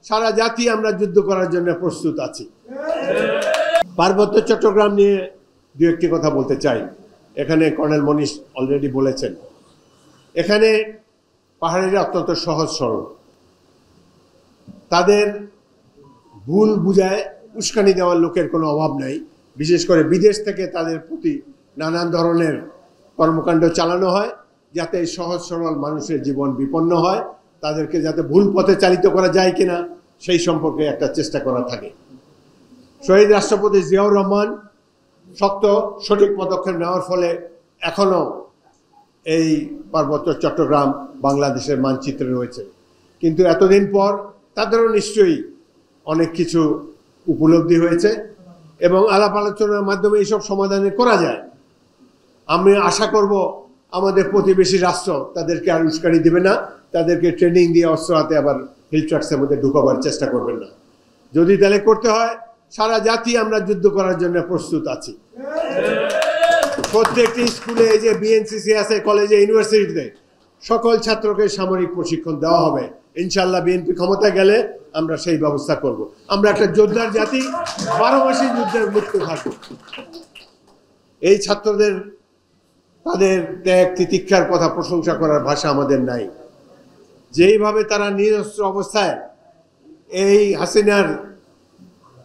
সারা জাতি আমরা যুদ্ধ করার জন্য প্রস্তুত আছি। পার্বত্য চট্টগ্রাম নিয়ে দু একটি কথা বলতে চাই। এখানে কর্নেল মনীষ অলরেডি বলেছেন, এখানে পাহাড়িরা অত্যন্ত সহজ সরল, তাদের ভুল বুঝায় উস্কানি দেওয়ার লোকের কোনো অভাব নাই। বিশেষ করে বিদেশ থেকে তাদের প্রতি নানান ধরনের কর্মকাণ্ড চালানো হয় যাতে সহজ সরল মানুষের জীবন বিপন্ন হয়, তাদেরকে যাতে ভুল পথে চালিত করা যায় কিনা সেই সম্পর্কে একটা চেষ্টা করা থাকে। শহীদ রাষ্ট্রপতি জিয়াউর রহমান শক্ত সঠিক পদক্ষেপ নেওয়ার ফলে এখনো এই পার্বত্য চট্টগ্রাম বাংলাদেশের মানচিত্রে রয়েছে। কিন্তু এতদিন পর তাদেরও নিশ্চয়ই অনেক কিছু উপলব্ধি হয়েছে এবং আলাপ আলোচনার মাধ্যমে এইসব সমাধানে করা যায়। আমি আশা করব আমাদের প্রতিবেশী রাষ্ট্র তাদেরকে আর উস্কানি দেবে না, তাদেরকে ট্রেনিং দিয়ে অস্ত্র হাতে আবার হিল ট্রাক্সের মধ্যে ঢুকাবার চেষ্টা করবেন না। যদি তাহলে করতে হয়, সারা জাতি আমরা যুদ্ধ করার জন্য প্রস্তুত আছি। প্রত্যেকটি স্কুলে, এই যে বিএনসিসি আছে, কলেজে, ইউনিভার্সিটিতে সকল ছাত্রকে সামরিক প্রশিক্ষণ দেওয়া হবে। ইনশাল্লাহ বিএনপি ক্ষমতায় গেলে আমরা সেই ব্যবস্থা করব। আমরা একটা যোদ্ধার জাতি, 12 মাসই যুদ্ধের মুক্ত থাকব। এই ছাত্রদের তাদের ত্যাগ তিতিক্ষার কথা প্রশংসা করার ভাষা আমাদের নাই। যেইভাবে তারা নিরস্ত্র অবস্থায় এই হাসিনার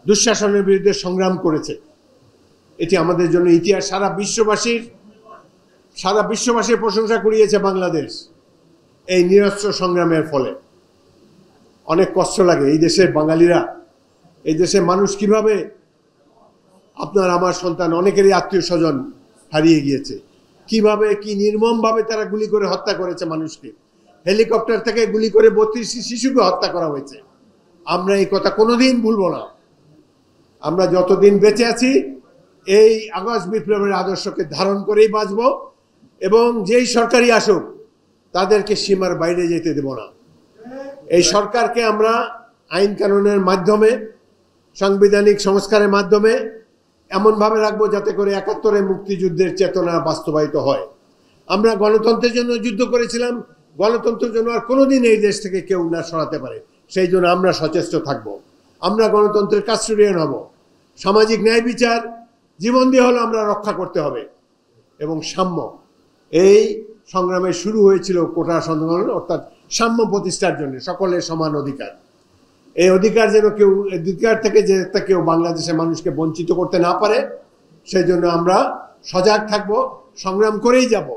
দুঃশাসনের বিরুদ্ধে সংগ্রাম করেছে, এটি আমাদের জন্য ইতিহাস। সারা বিশ্ববাসীর প্রশংসা কুড়িয়েছে বাংলাদেশ এই নিরস্ত্র সংগ্রামের ফলে। অনেক কষ্ট লাগে এই দেশের বাঙালিরা, এই দেশের মানুষ কিভাবে, আপনার আমার সন্তান অনেকেরই আত্মীয় স্বজন হারিয়ে গিয়েছে, কিভাবে কি নির্মমভাবে তারা গুলি করে হত্যা করেছে মানুষকে। হেলিকপ্টার থেকে গুলি করে 32টি শিশুকে হত্যা করা হয়েছে। আমরা এই কথা কোনোদিন ভুলব না। আমরা যতদিন বেঁচে আছি এই আগস্ট বিপ্লবের আদর্শকে ধারণ করেই বাঁচব এবং যেই সরকারই আসুক তাদেরকে সীমার বাইরে যেতে দেব না। এই সরকারকে আমরা আইন কানুনের মাধ্যমে, সাংবিধানিক সংস্কারের মাধ্যমে এমনভাবে রাখবো যাতে করে 71-এ মুক্তিযুদ্ধের চেতনা বাস্তবায়িত হয়। আমরা গণতন্ত্রের জন্য যুদ্ধ করেছিলাম, গণতন্ত্রের জন্য আর কোনোদিন এই দেশ থেকে কেউ না সরাতে পারে, সেই জন্য আমরা সচেষ্ট থাকব। আমরা গণতন্ত্রের কাস্টোডিয়ান হব। সামাজিক ন্যায় বিচার জীবন দিয়ে হলো আমরা রক্ষা করতে হবে এবং সাম্য, এই সংগ্রামে শুরু হয়েছিল কোটা সংগ্রাম, অর্থাৎ সাম্য প্রতিষ্ঠার জন্য সকলের সমান অধিকার। এই অধিকার যেন কেউ, অধিকার থেকে যে কেউ বাংলাদেশের মানুষকে বঞ্চিত করতে না পারে, সেই জন্য আমরা সজাগ থাকব, সংগ্রাম করেই যাব।